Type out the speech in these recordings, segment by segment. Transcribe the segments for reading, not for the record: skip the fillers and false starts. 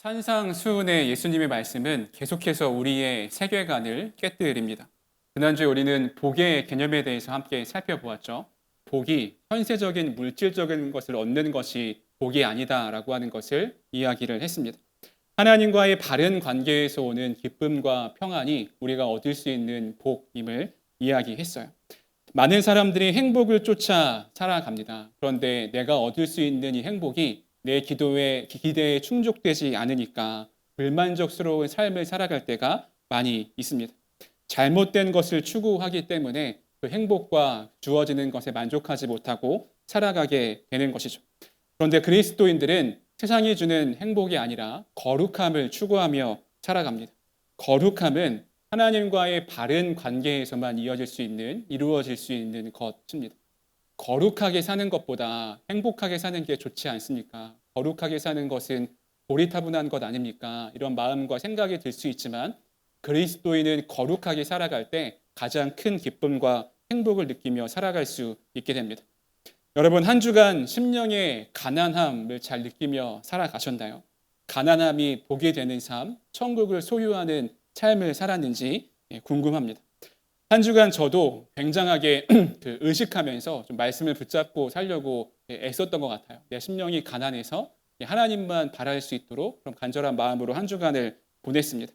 산상수훈의 예수님의 말씀은 계속해서 우리의 세계관을 깨뜨립니다. 지난주에 우리는 복의 개념에 대해서 함께 살펴보았죠. 복이 현세적인 물질적인 것을 얻는 것이 복이 아니다라고 하는 것을 이야기를 했습니다. 하나님과의 바른 관계에서 오는 기쁨과 평안이 우리가 얻을 수 있는 복임을 이야기했어요. 많은 사람들이 행복을 쫓아 살아갑니다. 그런데 내가 얻을 수 있는 이 행복이 내 기대에 충족되지 않으니까 불만족스러운 삶을 살아갈 때가 많이 있습니다. 잘못된 것을 추구하기 때문에 그 행복과 주어지는 것에 만족하지 못하고 살아가게 되는 것이죠. 그런데 그리스도인들은 세상이 주는 행복이 아니라 거룩함을 추구하며 살아갑니다. 거룩함은 하나님과의 바른 관계에서만 이루어질 수 있는 것입니다. 거룩하게 사는 것보다 행복하게 사는 게 좋지 않습니까? 거룩하게 사는 것은 고리타분한 것 아닙니까? 이런 마음과 생각이 들 수 있지만 그리스도인은 거룩하게 살아갈 때 가장 큰 기쁨과 행복을 느끼며 살아갈 수 있게 됩니다. 여러분, 한 주간 심령의 가난함을 잘 느끼며 살아가셨나요? 가난함이 복이 되는 삶, 천국을 소유하는 삶을 살았는지 궁금합니다. 한 주간 저도 굉장하게 의식하면서 좀 말씀을 붙잡고 살려고 애썼던 것 같아요. 내 심령이 가난해서 하나님만 바랄 수 있도록 그런 간절한 마음으로 한 주간을 보냈습니다.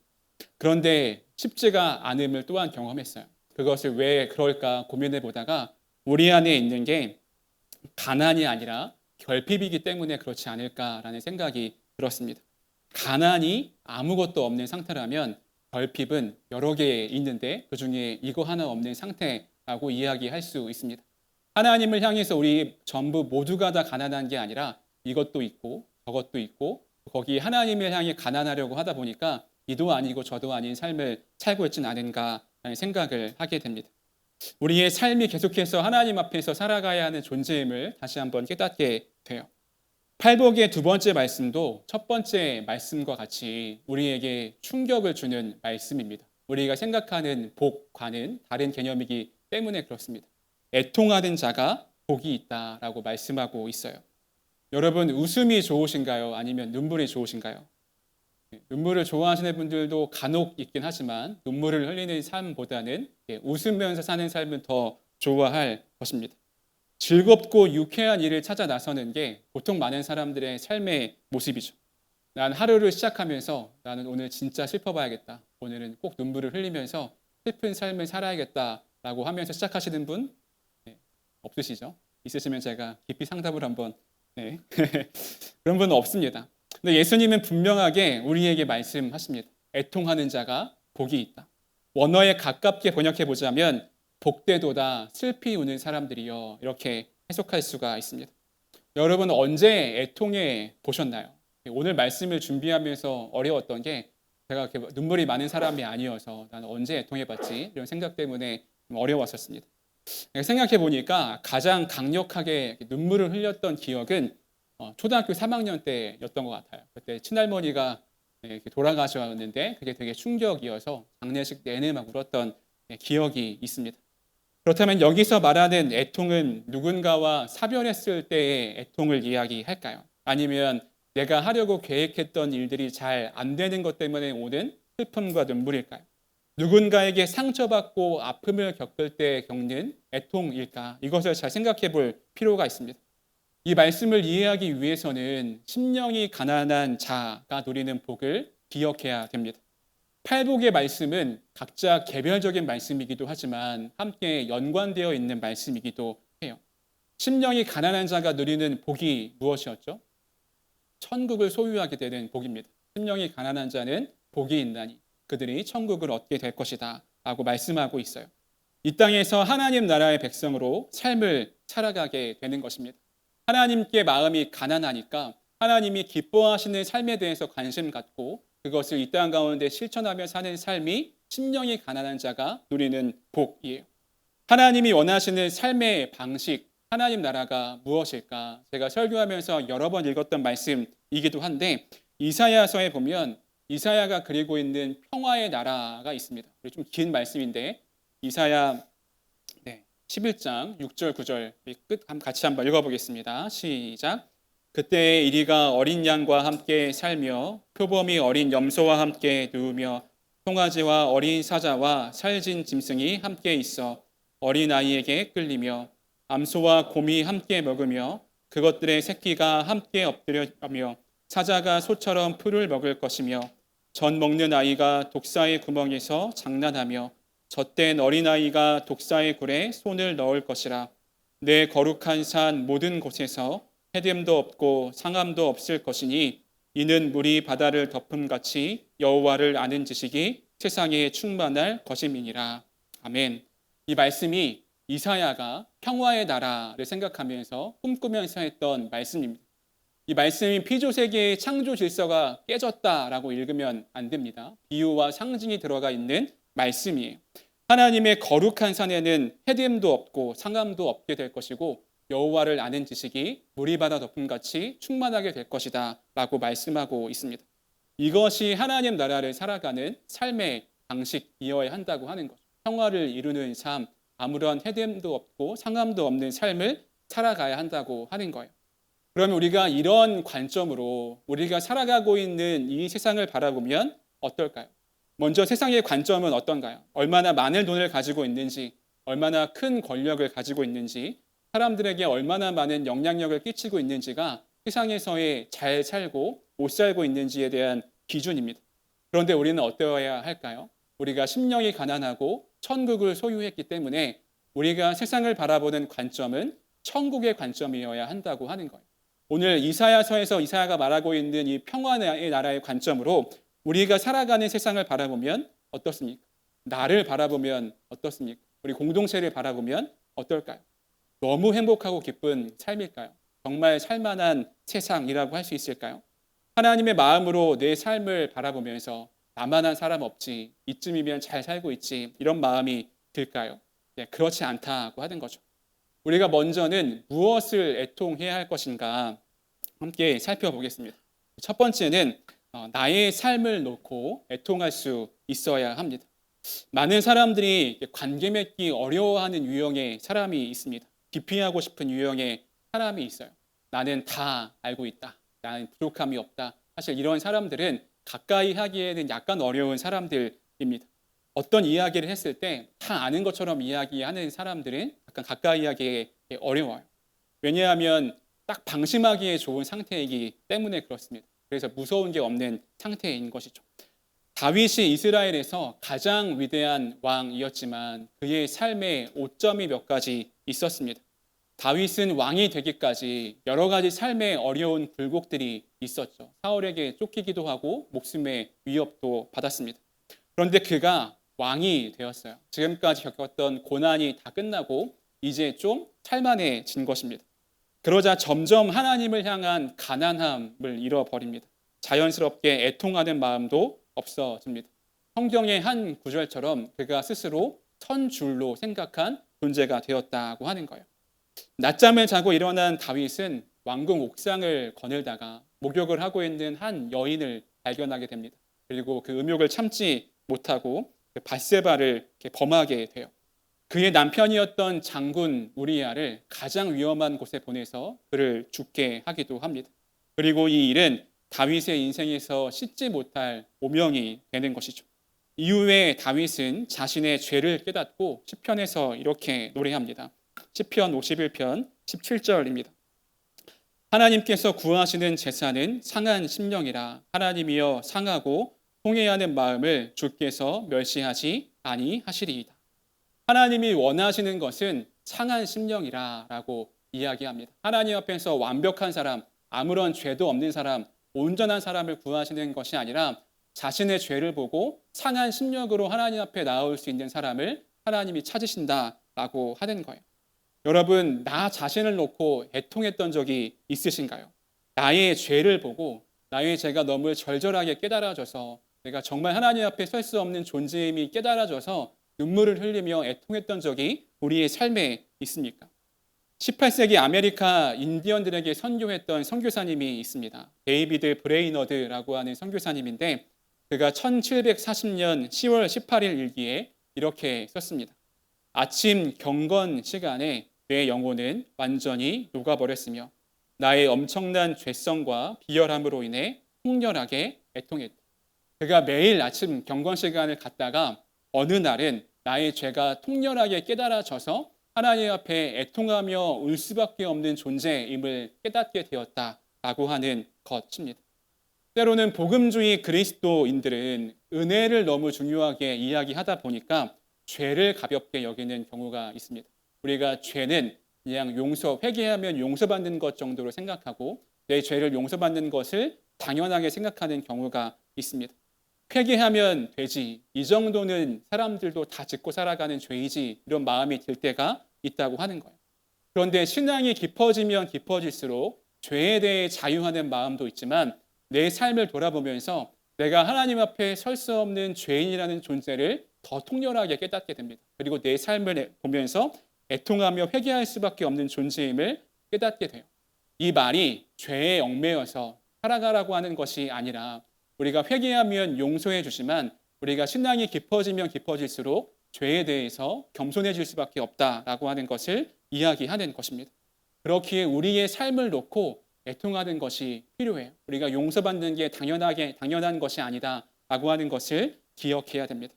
그런데 쉽지가 않음을 또한 경험했어요. 그것을 왜 그럴까 고민해 보다가 우리 안에 있는 게 가난이 아니라 결핍이기 때문에 그렇지 않을까라는 생각이 들었습니다. 가난이 아무것도 없는 상태라면 결핍은 여러 개 있는데 그중에 이거 하나 없는 상태라고 이야기할 수 있습니다. 하나님을 향해서 우리 전부 모두가 다 가난한 게 아니라 이것도 있고 저것도 있고 거기 하나님을 향해 가난하려고 하다 보니까 이도 아니고 저도 아닌 삶을 살고 있지는 않은가라는 생각을 하게 됩니다. 우리의 삶이 계속해서 하나님 앞에서 살아가야 하는 존재임을 다시 한번 깨닫게 돼요. 팔복의 두 번째 말씀도 첫 번째 말씀과 같이 우리에게 충격을 주는 말씀입니다. 우리가 생각하는 복과는 다른 개념이기 때문에 그렇습니다. 애통하는 자가 복이 있다라고 말씀하고 있어요. 여러분, 웃음이 좋으신가요? 아니면 눈물이 좋으신가요? 눈물을 좋아하시는 분들도 간혹 있긴 하지만 눈물을 흘리는 삶보다는 웃으면서 사는 삶은 더 좋아할 것입니다. 즐겁고 유쾌한 일을 찾아 나서는 게 보통 많은 사람들의 삶의 모습이죠. 난 하루를 시작하면서 나는 오늘 진짜 슬퍼봐야겠다. 오늘은 꼭 눈물을 흘리면서 슬픈 삶을 살아야겠다라고 하면서 시작하시는 분 없으시죠? 있으시면 제가 깊이 상담을 한번 그런 분은 없습니다. 근데 예수님은 분명하게 우리에게 말씀하십니다. 애통하는 자가 복이 있다. 원어에 가깝게 번역해 보자면 복되도다 슬피 우는 사람들이여 이렇게 해석할 수가 있습니다. 여러분 언제 애통해 보셨나요? 오늘 말씀을 준비하면서 어려웠던 게 제가 눈물이 많은 사람이 아니어서 나는 언제 애통해 봤지 이런 생각 때문에 어려웠었습니다. 생각해 보니까 가장 강력하게 눈물을 흘렸던 기억은 초등학교 3학년 때였던 것 같아요. 그때 친할머니가 돌아가셨는데 그게 되게 충격이어서 장례식 내내 막 울었던 기억이 있습니다. 그렇다면 여기서 말하는 애통은 누군가와 사별했을 때의 애통을 이야기할까요? 아니면 내가 하려고 계획했던 일들이 잘 안 되는 것 때문에 오는 슬픔과 눈물일까요? 누군가에게 상처받고 아픔을 겪을 때 겪는 애통일까? 이것을 잘 생각해 볼 필요가 있습니다. 이 말씀을 이해하기 위해서는 심령이 가난한 자가 누리는 복을 기억해야 됩니다. 팔복의 말씀은 각자 개별적인 말씀이기도 하지만 함께 연관되어 있는 말씀이기도 해요. 심령이 가난한 자가 누리는 복이 무엇이었죠? 천국을 소유하게 되는 복입니다. 심령이 가난한 자는 복이 있나니 그들이 천국을 얻게 될 것이다 라고 말씀하고 있어요. 이 땅에서 하나님 나라의 백성으로 삶을 살아가게 되는 것입니다. 하나님께 마음이 가난하니까 하나님이 기뻐하시는 삶에 대해서 관심 갖고 그것을 이 땅 가운데 실천하며 사는 삶이 심령이 가난한 자가 누리는 복이에요. 하나님이 원하시는 삶의 방식, 하나님 나라가 무엇일까? 제가 설교하면서 여러 번 읽었던 말씀이기도 한데 이사야서에 보면 이사야가 그리고 있는 평화의 나라가 있습니다. 좀 긴 말씀인데 이사야 11장 6절 9절 끝 같이 한번 읽어보겠습니다. 시작. 그때에 이리가 어린 양과 함께 살며 표범이 어린 염소와 함께 누우며 송아지와 어린 사자와 살진 짐승이 함께 있어 어린아이에게 끌리며 암소와 곰이 함께 먹으며 그것들의 새끼가 함께 엎드려며 사자가 소처럼 풀을 먹을 것이며 젖 먹는 아이가 독사의 구멍에서 장난하며 젖된 어린아이가 독사의 굴에 손을 넣을 것이라. 내 거룩한 산 모든 곳에서 해됨도 없고 상함도 없을 것이니 이는 물이 바다를 덮음같이 여호와를 아는 지식이 세상에 충만할 것임이니라. 아멘. 이 말씀이 이사야가 평화의 나라를 생각하면서 꿈꾸면서 했던 말씀입니다. 이 말씀이 피조세계의 창조 질서가 깨졌다라고 읽으면 안 됩니다. 비유와 상징이 들어가 있는 말씀이에요. 하나님의 거룩한 산에는 해됨도 없고 상함도 없게 될 것이고 여호와를 아는 지식이 물이 바다 덮음같이 충만하게 될 것이다 라고 말씀하고 있습니다. 이것이 하나님 나라를 살아가는 삶의 방식이어야 한다고 하는 거죠. 평화를 이루는 삶, 아무런 해됨도 없고 상함도 없는 삶을 살아가야 한다고 하는 거예요. 그러면 우리가 이런 관점으로 우리가 살아가고 있는 이 세상을 바라보면 어떨까요? 먼저 세상의 관점은 어떤가요? 얼마나 많은 돈을 가지고 있는지, 얼마나 큰 권력을 가지고 있는지, 사람들에게 얼마나 많은 영향력을 끼치고 있는지가 세상에서의 잘 살고 못 살고 있는지에 대한 기준입니다. 그런데 우리는 어떠해야 할까요? 우리가 심령이 가난하고 천국을 소유했기 때문에 우리가 세상을 바라보는 관점은 천국의 관점이어야 한다고 하는 거예요. 오늘 이사야서에서 이사야가 말하고 있는 이 평화의 나라의 관점으로 우리가 살아가는 세상을 바라보면 어떻습니까? 나를 바라보면 어떻습니까? 우리 공동체를 바라보면 어떨까요? 너무 행복하고 기쁜 삶일까요? 정말 살만한 세상이라고 할 수 있을까요? 하나님의 마음으로 내 삶을 바라보면서 나만한 사람 없지, 이쯤이면 잘 살고 있지, 이런 마음이 들까요? 네, 그렇지 않다고 하는 거죠. 우리가 먼저는 무엇을 애통해야 할 것인가 함께 살펴보겠습니다. 첫 번째는 나의 삶을 놓고 애통할 수 있어야 합니다. 많은 사람들이 관계 맺기 어려워하는 유형의 사람이 있습니다. 기피하고 싶은 유형의 사람이 있어요. 나는 다 알고 있다. 나는 부족함이 없다. 사실 이런 사람들은 가까이 하기에는 약간 어려운 사람들입니다. 어떤 이야기를 했을 때 다 아는 것처럼 이야기하는 사람들은 약간 가까이 하기에 어려워요. 왜냐하면 딱 방심하기에 좋은 상태이기 때문에 그렇습니다. 그래서 무서운 게 없는 상태인 것이죠. 다윗이 이스라엘에서 가장 위대한 왕이었지만 그의 삶에 오점이 몇 가지 있었습니다. 다윗은 왕이 되기까지 여러 가지 삶의 어려운 굴곡들이 있었죠. 사울에게 쫓기기도 하고 목숨의 위협도 받았습니다. 그런데 그가 왕이 되었어요. 지금까지 겪었던 고난이 다 끝나고 이제 좀 살만해진 것입니다. 그러자 점점 하나님을 향한 가난함을 잃어버립니다. 자연스럽게 애통하는 마음도 없어집니다. 성경의 한 구절처럼 그가 스스로 천줄로 생각한 존재가 되었다고 하는 거예요. 낮잠을 자고 일어난 다윗은 왕궁 옥상을 거닐다가 목욕을 하고 있는 한 여인을 발견하게 됩니다. 그리고 그 음욕을 참지 못하고 밧세바를 범하게 돼요. 그의 남편이었던 장군 우리야를 가장 위험한 곳에 보내서 그를 죽게 하기도 합니다. 그리고 이 일은 다윗의 인생에서 씻지 못할 오명이 되는 것이죠. 이후에 다윗은 자신의 죄를 깨닫고 시편에서 이렇게 노래합니다. 시편 51편 17절입니다. 하나님께서 구하시는 제사는 상한 심령이라. 하나님이여 상하고 통회하는 마음을 주께서 멸시하지 아니하시리이다. 하나님이 원하시는 것은 상한 심령이라라고 이야기합니다. 하나님 앞에서 완벽한 사람, 아무런 죄도 없는 사람, 온전한 사람을 구하시는 것이 아니라 자신의 죄를 보고 상한 심령으로 하나님 앞에 나올 수 있는 사람을 하나님이 찾으신다라고 하는 거예요. 여러분, 나 자신을 놓고 애통했던 적이 있으신가요? 나의 죄를 보고 나의 죄가 너무 절절하게 깨달아져서 내가 정말 하나님 앞에 설 수 없는 존재임이 깨달아져서 눈물을 흘리며 애통했던 적이 우리의 삶에 있습니까? 18세기 아메리카 인디언들에게 선교했던 선교사님이 있습니다. 데이비드 브레이너드라고 하는 선교사님인데 그가 1740년 10월 18일 일기에 이렇게 썼습니다. 아침 경건 시간에 내 영혼은 완전히 녹아버렸으며 나의 엄청난 죄성과 비열함으로 인해 통렬하게 애통했다. 그가 매일 아침 경건 시간을 갖다가 어느 날은 나의 죄가 통렬하게 깨달아져서 하나님 앞에 애통하며 울 수밖에 없는 존재임을 깨닫게 되었다라고 하는 것입니다. 때로는 복음주의 그리스도인들은 은혜를 너무 중요하게 이야기하다 보니까 죄를 가볍게 여기는 경우가 있습니다. 우리가 죄는 그냥 회개하면 용서받는 것 정도로 생각하고 내 죄를 용서받는 것을 당연하게 생각하는 경우가 있습니다. 회개하면 되지, 이 정도는 사람들도 다 짓고 살아가는 죄이지, 이런 마음이 들 때가 있다고 하는 거예요. 그런데 신앙이 깊어지면 깊어질수록 죄에 대해 자유하는 마음도 있지만 내 삶을 돌아보면서 내가 하나님 앞에 설 수 없는 죄인이라는 존재를 더 통렬하게 깨닫게 됩니다. 그리고 내 삶을 보면서 애통하며 회개할 수밖에 없는 존재임을 깨닫게 돼요. 이 말이 죄에 얽매여서 살아가라고 하는 것이 아니라 우리가 회개하면 용서해 주지만 우리가 신앙이 깊어지면 깊어질수록 죄에 대해서 겸손해질 수밖에 없다라고 하는 것을 이야기하는 것입니다. 그렇기에 우리의 삶을 놓고 애통하는 것이 필요해요. 우리가 용서받는 게 당연한 것이 아니다라고 하는 것을 기억해야 됩니다.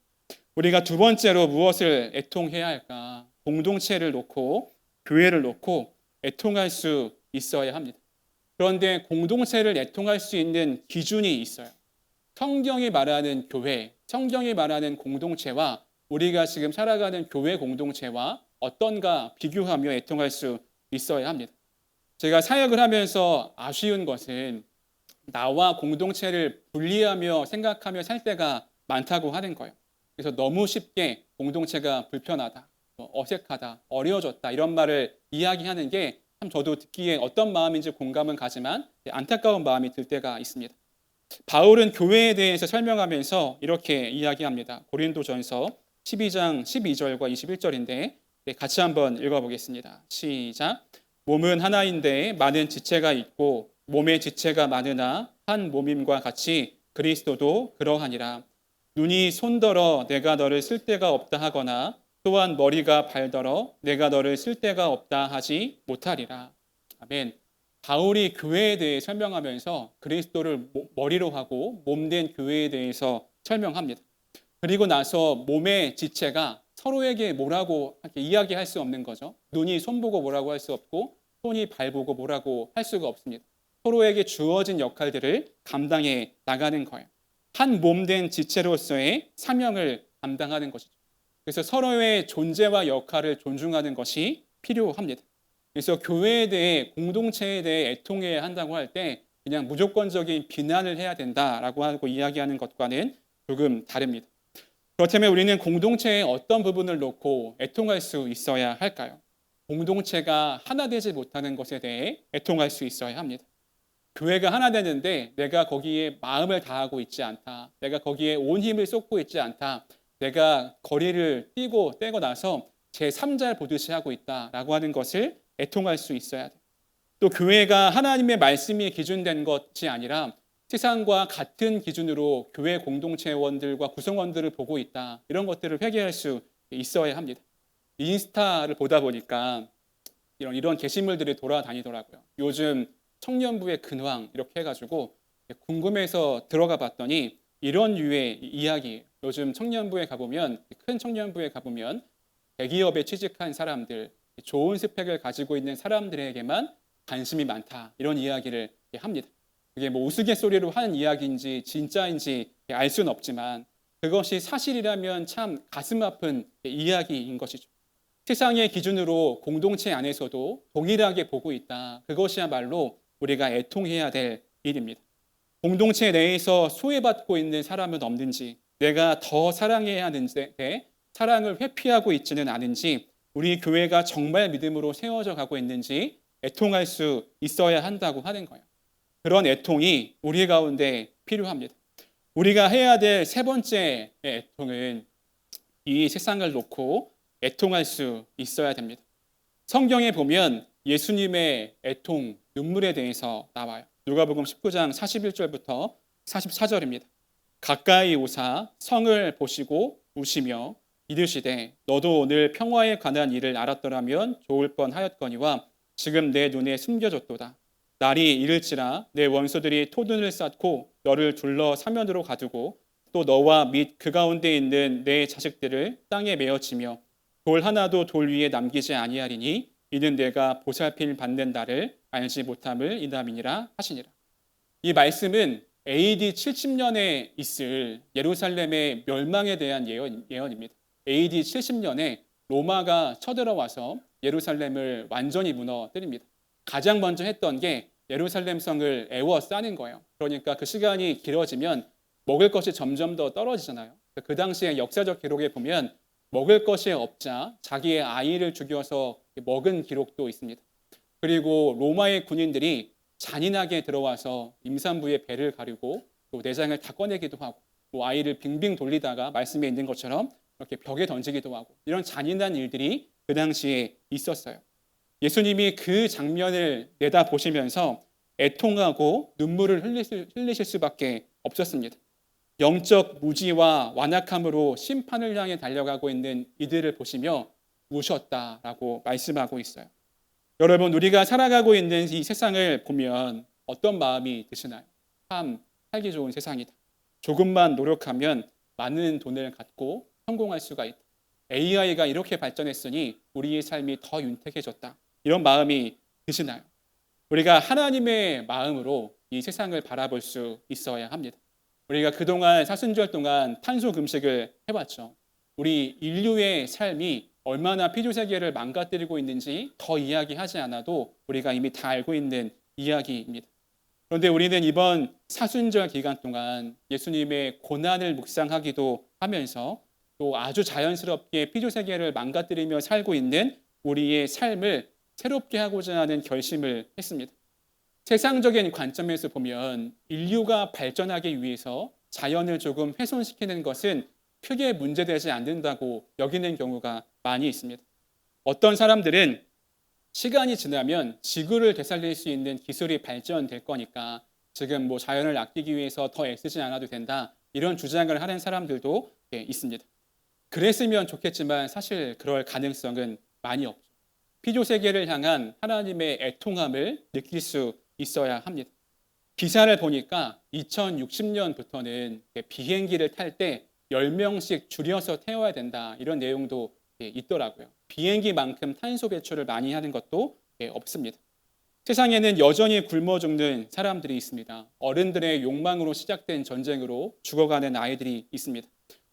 우리가 두 번째로 무엇을 애통해야 할까? 공동체를 놓고 교회를 놓고 애통할 수 있어야 합니다. 그런데 공동체를 애통할 수 있는 기준이 있어요. 성경이 말하는 교회, 성경이 말하는 공동체와 우리가 지금 살아가는 교회 공동체와 어떤가 비교하며 애통할 수 있어야 합니다. 제가 사역을 하면서 아쉬운 것은 나와 공동체를 분리하며 생각하며 살 때가 많다고 하는 거예요. 그래서 너무 쉽게 공동체가 불편하다, 어색하다, 어려워졌다 이런 말을 이야기하는 게 참 저도 듣기에 어떤 마음인지 공감은 가지만 안타까운 마음이 들 때가 있습니다. 바울은 교회에 대해서 설명하면서 이렇게 이야기합니다. 고린도전서 12장 12절과 21절인데 같이 한번 읽어보겠습니다. 시작. 몸은 하나인데 많은 지체가 있고 몸의 지체가 많으나 한 몸임과 같이 그리스도도 그러하니라. 눈이 손더러 내가 너를 쓸데가 없다 하거나 또한 머리가 발더러 내가 너를 쓸데가 없다 하지 못하리라. 아멘. 바울이 교회에 대해 설명하면서 그리스도를 머리로 하고 몸된 교회에 대해서 설명합니다. 그리고 나서 몸의 지체가 서로에게 뭐라고 이야기할 수 없는 거죠. 눈이 손 보고 뭐라고 할 수 없고 손이 발 보고 뭐라고 할 수가 없습니다. 서로에게 주어진 역할들을 감당해 나가는 거예요. 한 몸된 지체로서의 사명을 감당하는 것이죠. 그래서 서로의 존재와 역할을 존중하는 것이 필요합니다. 그래서 교회에 대해 공동체에 대해 애통해야 한다고 할 때 그냥 무조건적인 비난을 해야 된다라고 하고 이야기하는 것과는 조금 다릅니다. 그렇다면 우리는 공동체의 어떤 부분을 놓고 애통할 수 있어야 할까요? 공동체가 하나 되지 못하는 것에 대해 애통할 수 있어야 합니다. 교회가 하나 되는데 내가 거기에 마음을 다하고 있지 않다. 내가 거기에 온 힘을 쏟고 있지 않다. 내가 거리를 떼고 나서 제 3잘 보듯이 하고 있다라고 하는 것을 애통할 수 있어야 돼. 또 교회가 하나님의 말씀이 기준된 것이 아니라 세상과 같은 기준으로 교회 공동체원들과 구성원들을 보고 있다. 이런 것들을 회개할 수 있어야 합니다. 인스타를 보다 보니까 이런 게시물들이 돌아다니더라고요. 요즘 청년부의 근황 이렇게 해가지고 궁금해서 들어가 봤더니 이런 류의 이야기. 요즘 청년부에 가보면 큰 청년부에 가보면 대기업에 취직한 사람들, 좋은 스펙을 가지고 있는 사람들에게만 관심이 많다. 이런 이야기를 합니다. 그게 뭐 우스갯소리로 하는 이야기인지 진짜인지 알 수는 없지만 그것이 사실이라면 참 가슴 아픈 이야기인 것이죠. 세상의 기준으로 공동체 안에서도 동일하게 보고 있다. 그것이야말로 우리가 애통해야 될 일입니다. 공동체 내에서 소외받고 있는 사람은 없는지, 내가 더 사랑해야 하는데 사랑을 회피하고 있지는 않은지, 우리 교회가 정말 믿음으로 세워져 가고 있는지 애통할 수 있어야 한다고 하는 거예요. 그런 애통이 우리 가운데 필요합니다. 우리가 해야 될 세 번째 애통은 이 세상을 놓고 애통할 수 있어야 됩니다. 성경에 보면 예수님의 애통, 눈물에 대해서 나와요. 누가복음 19장 41절부터 44절입니다. 가까이 오사 성을 보시고 우시며 이르시되 너도 오늘 평화에 관한 일을 알았더라면 좋을 뻔하였거니와 지금 내 눈에 숨겨졌도다. 날이 이를지라 내 원수들이 토둔을 쌓고 너를 둘러 사면으로 가두고 또 너와 및 그 가운데 있는 내 자식들을 땅에 메어치며 돌 하나도 돌 위에 남기지 아니하리니 이는 내가 보살핌 받는 날을 알지 못함을 인함이니라 하시니라. 이 말씀은 AD 70년에 있을 예루살렘의 멸망에 대한 예언입니다. AD 70년에 로마가 쳐들어와서 예루살렘을 완전히 무너뜨립니다. 가장 먼저 했던 게 예루살렘 성을 에워싸는 거예요. 그러니까 그 시간이 길어지면 먹을 것이 점점 더 떨어지잖아요. 그 당시에 역사적 기록에 보면 먹을 것이 없자 자기의 아이를 죽여서 먹은 기록도 있습니다. 그리고 로마의 군인들이 잔인하게 들어와서 임산부의 배를 가르고 또 내장을 다 꺼내기도 하고 또 아이를 빙빙 돌리다가 말씀에 있는 것처럼 이렇게 벽에 던지기도 하고 이런 잔인한 일들이 그 당시에 있었어요. 예수님이 그 장면을 내다보시면서 애통하고 눈물을 흘리실 수밖에 없었습니다. 영적 무지와 완악함으로 심판을 향해 달려가고 있는 이들을 보시며 우셨다라고 말씀하고 있어요. 여러분, 우리가 살아가고 있는 이 세상을 보면 어떤 마음이 드시나요? 참 살기 좋은 세상이다. 조금만 노력하면 많은 돈을 갖고 성공할 수가 있다. AI가 이렇게 발전했으니 우리의 삶이 더 윤택해졌다. 이런 마음이 드시나요? 우리가 하나님의 마음으로 이 세상을 바라볼 수 있어야 합니다. 우리가 그동안 사순절 동안 탄소 금식을 해왔죠. 우리 인류의 삶이 얼마나 피조세계를 망가뜨리고 있는지 더 이야기하지 않아도 우리가 이미 다 알고 있는 이야기입니다. 그런데 우리는 이번 사순절 기간 동안 예수님의 고난을 묵상하기도 하면서 또 아주 자연스럽게 피조세계를 망가뜨리며 살고 있는 우리의 삶을 새롭게 하고자 하는 결심을 했습니다. 세상적인 관점에서 보면 인류가 발전하기 위해서 자연을 조금 훼손시키는 것은 크게 문제되지 않는다고 여기는 경우가 많이 있습니다. 어떤 사람들은 시간이 지나면 지구를 되살릴 수 있는 기술이 발전될 거니까 지금 뭐 자연을 아끼기 위해서 더 애쓰지 않아도 된다 이런 주장을 하는 사람들도 있습니다. 그랬으면 좋겠지만 사실 그럴 가능성은 많이 없죠. 피조세계를 향한 하나님의 애통함을 느낄 수 있어야 합니다. 기사를 보니까 2060년부터는 비행기를 탈 때 10명씩 줄여서 태워야 된다 이런 내용도 있더라고요. 비행기만큼 탄소 배출을 많이 하는 것도 없습니다. 세상에는 여전히 굶어 죽는 사람들이 있습니다. 어른들의 욕망으로 시작된 전쟁으로 죽어가는 아이들이 있습니다.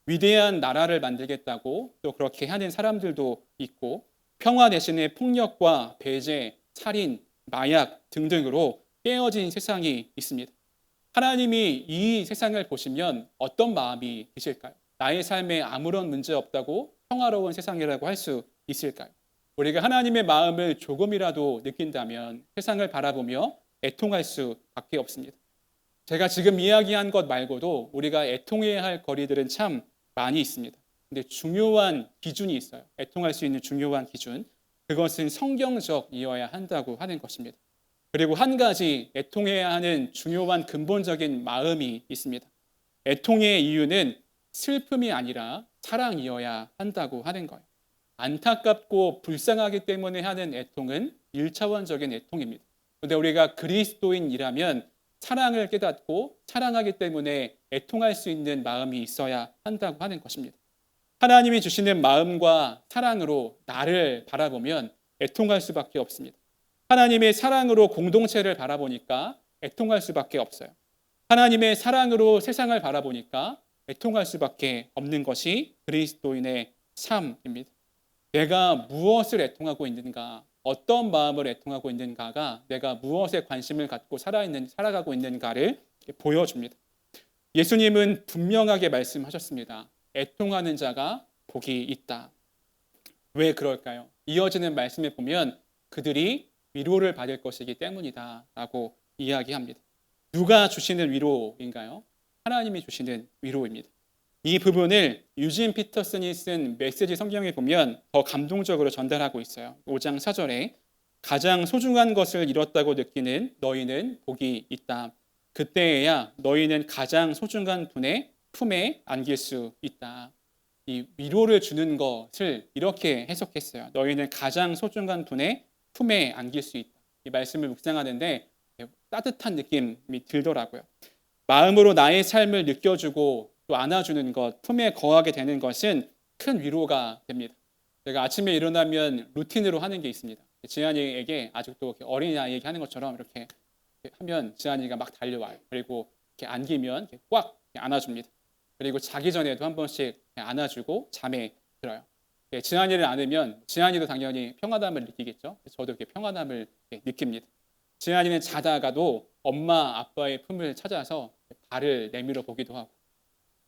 위대한 나라를 만들겠다고 또 그렇게 하는 사람들도 있고 평화 대신에 폭력과 배제, 살인, 마약 등등으로 깨어진 세상이 있습니다. 하나님이 이 세상을 보시면 어떤 마음이 드실까요? 나의 삶에 아무런 문제 없다고 평화로운 세상이라고 할 수 있을까요? 우리가 하나님의 마음을 조금이라도 느낀다면 세상을 바라보며 애통할 수밖에 없습니다. 제가 지금 이야기한 것 말고도 우리가 애통해야 할 거리들은 참 많이 있습니다. 근데 중요한 기준이 있어요. 애통할 수 있는 중요한 기준. 그것은 성경적이어야 한다고 하는 것입니다. 그리고 한 가지 애통해야 하는 중요한 근본적인 마음이 있습니다. 애통의 이유는 슬픔이 아니라 사랑이어야 한다고 하는 거예요. 안타깝고 불쌍하기 때문에 하는 애통은 1차원적인 애통입니다. 그런데 우리가 그리스도인이라면 사랑을 깨닫고 사랑하기 때문에 애통할 수 있는 마음이 있어야 한다고 하는 것입니다. 하나님이 주시는 마음과 사랑으로 나를 바라보면 애통할 수밖에 없습니다. 하나님의 사랑으로 공동체를 바라보니까 애통할 수밖에 없어요. 하나님의 사랑으로 세상을 바라보니까 애통할 수밖에 없는 것이 그리스도인의 삶입니다. 내가 무엇을 애통하고 있는가, 어떤 마음을 애통하고 있는가가 내가 무엇에 관심을 갖고 살아가고 있는가를 보여줍니다. 예수님은 분명하게 말씀하셨습니다. 애통하는 자가 복이 있다. 왜 그럴까요? 이어지는 말씀에 보면 그들이 위로를 받을 것이기 때문이다 라고 이야기합니다. 누가 주시는 위로인가요? 하나님이 주시는 위로입니다. 이 부분을 유진 피터슨이 쓴 메시지 성경에 보면 더 감동적으로 전달하고 있어요. 5장 4절에 가장 소중한 것을 잃었다고 느끼는 너희는 복이 있다. 그때에야 너희는 가장 소중한 분의 품에 안길 수 있다. 이 위로를 주는 것을 이렇게 해석했어요. 너희는 가장 소중한 분의 품에 안길 수 있다. 이 말씀을 묵상하는데 따뜻한 느낌이 들더라고요. 마음으로 나의 삶을 느껴주고 또 안아주는 것, 품에 거하게 되는 것은 큰 위로가 됩니다. 제가 아침에 일어나면 루틴으로 하는 게 있습니다. 지한이에게 아직도 어린아이에게 하는 것처럼 이렇게 하면 지한이가 막 달려와요. 그리고 이렇게 안기면 이렇게 꽉 안아줍니다. 그리고 자기 전에도 한 번씩 안아주고 잠에 들어요. 지한이를 안으면 지한이도 당연히 평안함을 느끼겠죠. 저도 이렇게 평안함을 느낍니다. 지한이는 자다가도 엄마 아빠의 품을 찾아서 발을 내밀어 보기도 하고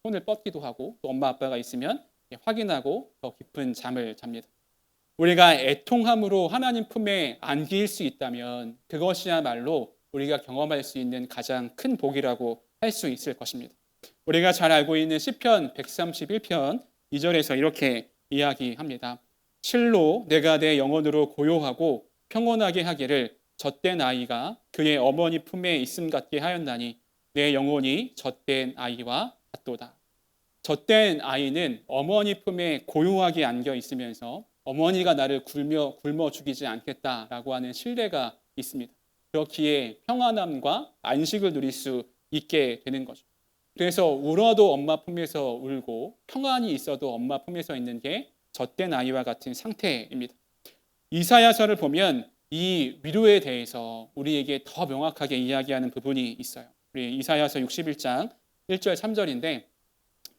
손을 뻗기도 하고 또 엄마 아빠가 있으면 확인하고 더 깊은 잠을 잡니다. 우리가 애통함으로 하나님 품에 안길 수 있다면 그것이야말로 우리가 경험할 수 있는 가장 큰 복이라고 할 수 있을 것입니다. 우리가 잘 알고 있는 시편 131편 2절에서 이렇게 이야기합니다. 실로 내가 내 영혼으로 고요하고 평온하게 하기를 젖된 아이가 그의 어머니 품에 있음 같게 하였나니 내 영혼이 젖된 아이와 같도다. 젖된 아이는 어머니 품에 고요하게 안겨 있으면서 어머니가 나를 굶어 죽이지 않겠다라고 하는 신뢰가 있습니다. 그렇기에 평안함과 안식을 누릴 수 있게 되는 거죠. 그래서 울어도 엄마 품에서 울고 평안이 있어도 엄마 품에서 있는 게 젖된 아이와 같은 상태입니다. 이사야서를 보면 이 위로에 대해서 우리에게 더 명확하게 이야기하는 부분이 있어요. 우리 이사야서 61장 1절 3절인데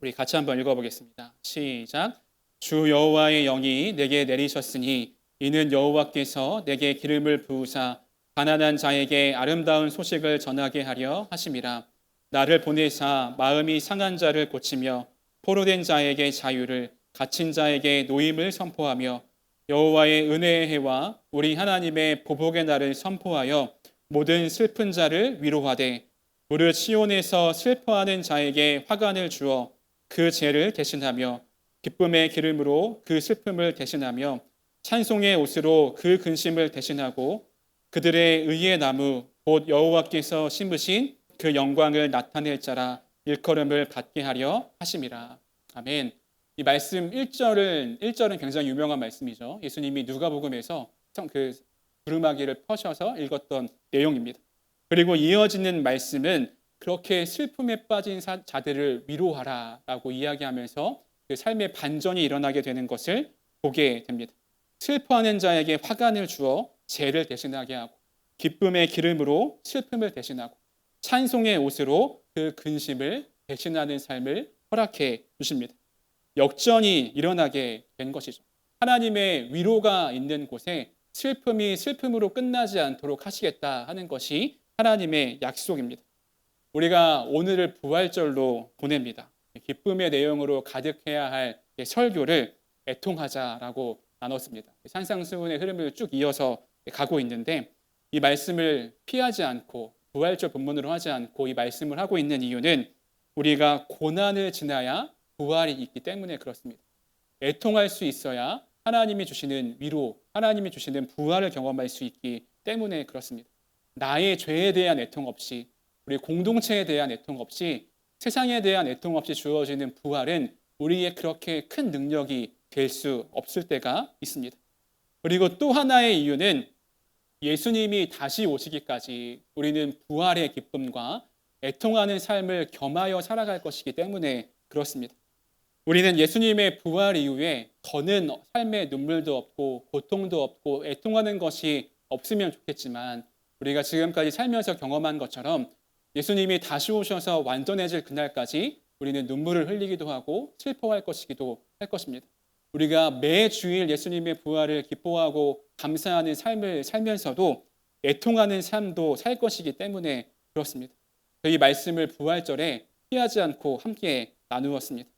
우리 같이 한번 읽어보겠습니다. 시작. 주 여호와의 영이 내게 내리셨으니 이는 여호와께서 내게 기름을 부으사 가난한 자에게 아름다운 소식을 전하게 하려 하심이라. 나를 보내사 마음이 상한 자를 고치며 포로된 자에게 자유를 갇힌 자에게 노임을 선포하며 여호와의 은혜의 해와 우리 하나님의 보복의 날을 선포하여 모든 슬픈 자를 위로하되 무릇 시온에서 슬퍼하는 자에게 화관을 주어 그 죄를 대신하며 기쁨의 기름으로 그 슬픔을 대신하며 찬송의 옷으로 그 근심을 대신하고 그들의 의의 나무 곧 여호와께서 심으신 그 영광을 나타낼 자라 일컬음을 받게 하려 하심이라. 아멘. 이 말씀 1절은 굉장히 유명한 말씀이죠. 예수님이 누가복음에서 그 두루마기를 펴셔서 읽었던 내용입니다. 그리고 이어지는 말씀은 그렇게 슬픔에 빠진 자들을 위로하라라고 이야기하면서 그 삶의 반전이 일어나게 되는 것을 보게 됩니다. 슬퍼하는 자에게 화관을 주어 죄를 대신하게 하고 기쁨의 기름으로 슬픔을 대신하고 찬송의 옷으로 그 근심을 대신하는 삶을 허락해 주십니다. 역전이 일어나게 된 것이죠. 하나님의 위로가 있는 곳에 슬픔이 슬픔으로 끝나지 않도록 하시겠다 하는 것이 하나님의 약속입니다. 우리가 오늘을 부활절로 보냅니다. 기쁨의 내용으로 가득해야 할 설교를 애통하자라고 나눴습니다. 산상수훈의 흐름을 쭉 이어서 가고 있는데 이 말씀을 피하지 않고 부활절 본문으로 하지 않고 이 말씀을 하고 있는 이유는 우리가 고난을 지나야 부활이 있기 때문에 그렇습니다. 애통할 수 있어야 하나님이 주시는 위로, 하나님이 주시는 부활을 경험할 수 있기 때문에 그렇습니다. 나의 죄에 대한 애통 없이 우리 공동체에 대한 애통 없이 세상에 대한 애통 없이 주어지는 부활은 우리의 그렇게 큰 능력이 될 수 없을 때가 있습니다. 그리고 또 하나의 이유는 예수님이 다시 오시기까지 우리는 부활의 기쁨과 애통하는 삶을 겸하여 살아갈 것이기 때문에 그렇습니다. 우리는 예수님의 부활 이후에 더는 삶의 눈물도 없고 고통도 없고 애통하는 것이 없으면 좋겠지만 우리가 지금까지 살면서 경험한 것처럼 예수님이 다시 오셔서 완전해질 그날까지 우리는 눈물을 흘리기도 하고 슬퍼할 것이기도 할 것입니다. 우리가 매 주일 예수님의 부활을 기뻐하고 감사하는 삶을 살면서도 애통하는 삶도 살 것이기 때문에 그렇습니다. 이 말씀을 부활절에 피하지 않고 함께 나누었습니다.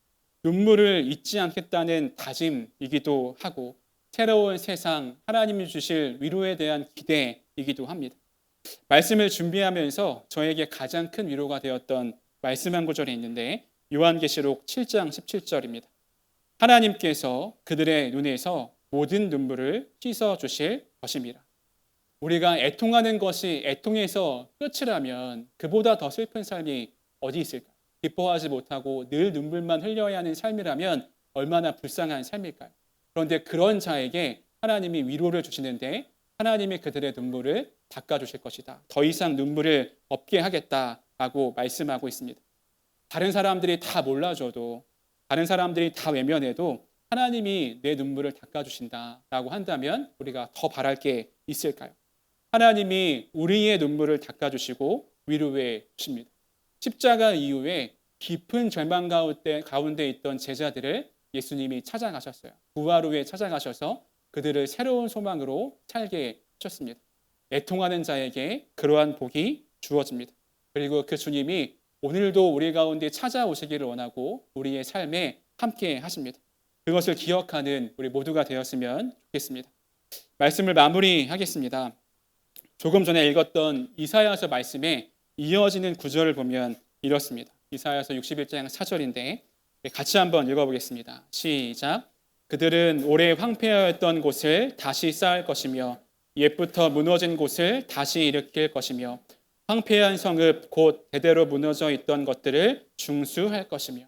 눈물을 잊지 않겠다는 다짐이기도 하고 새로운 세상, 하나님이 주실 위로에 대한 기대이기도 합니다. 말씀을 준비하면서 저에게 가장 큰 위로가 되었던 말씀 한 구절이 있는데 요한계시록 7장 17절입니다. 하나님께서 그들의 눈에서 모든 눈물을 씻어 주실 것입니다. 우리가 애통하는 것이 애통에서 끝이라면 그보다 더 슬픈 삶이 어디 있을까요? 기뻐하지 못하고 늘 눈물만 흘려야 하는 삶이라면 얼마나 불쌍한 삶일까요? 그런데 그런 자에게 하나님이 위로를 주시는데 하나님이 그들의 눈물을 닦아주실 것이다. 더 이상 눈물을 없게 하겠다라고 말씀하고 있습니다. 다른 사람들이 다 몰라줘도, 다른 사람들이 다 외면해도 하나님이 내 눈물을 닦아주신다라고 한다면 우리가 더 바랄 게 있을까요? 하나님이 우리의 눈물을 닦아주시고 위로해 주십니다. 십자가 이후에 깊은 절망 가운데 있던 제자들을 예수님이 찾아가셨어요. 부활 후에 찾아가셔서 그들을 새로운 소망으로 살게 하셨습니다. 애통하는 자에게 그러한 복이 주어집니다. 그리고 그 주님이 오늘도 우리 가운데 찾아오시기를 원하고 우리의 삶에 함께 하십니다. 그것을 기억하는 우리 모두가 되었으면 좋겠습니다. 말씀을 마무리하겠습니다. 조금 전에 읽었던 이사야서 말씀에 이어지는 구절을 보면 이렇습니다. 이사야서 61장 4절인데 같이 한번 읽어보겠습니다. 시작. 그들은 오래 황폐하였던 곳을 다시 쌓을 것이며 옛부터 무너진 곳을 다시 일으킬 것이며 황폐한 성읍 곧 대대로 무너져 있던 것들을 중수할 것이며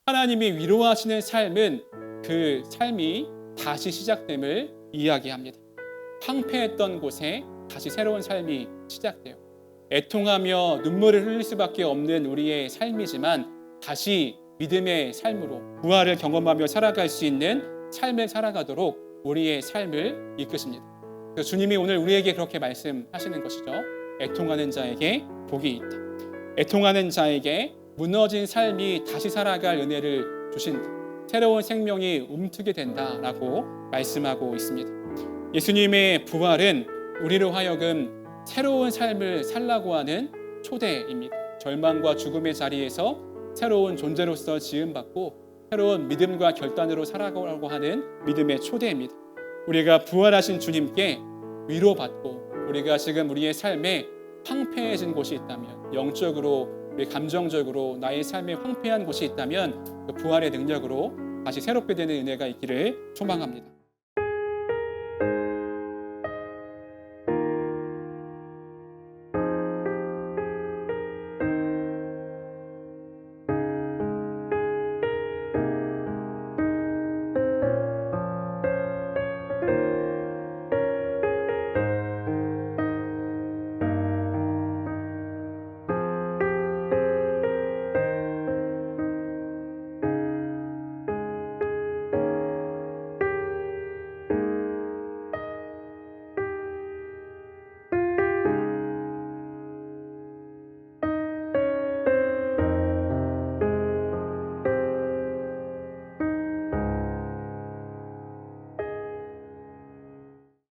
하나님이 위로하시는 삶은 그 삶이 다시 시작됨을 이야기합니다. 황폐했던 곳에 다시 새로운 삶이 시작돼요. 애통하며 눈물을 흘릴 수밖에 없는 우리의 삶이지만 다시 믿음의 삶으로 부활을 경험하며 살아갈 수 있는 삶을 살아가도록 우리의 삶을 이끄십니다. 그래서 주님이 오늘 우리에게 그렇게 말씀하시는 것이죠. 애통하는 자에게 복이 있다. 애통하는 자에게 무너진 삶이 다시 살아갈 은혜를 주신다. 새로운 생명이 움트게 된다라고 말씀하고 있습니다. 예수님의 부활은 우리로 하여금 새로운 삶을 살라고 하는 초대입니다. 절망과 죽음의 자리에서 새로운 존재로서 지음받고 새로운 믿음과 결단으로 살아가라고 하는 믿음의 초대입니다. 우리가 부활하신 주님께 위로받고 우리가 지금 우리의 삶에 황폐해진 곳이 있다면 영적으로 우리 감정적으로 나의 삶에 황폐한 곳이 있다면 그 부활의 능력으로 다시 새롭게 되는 은혜가 있기를 소망합니다.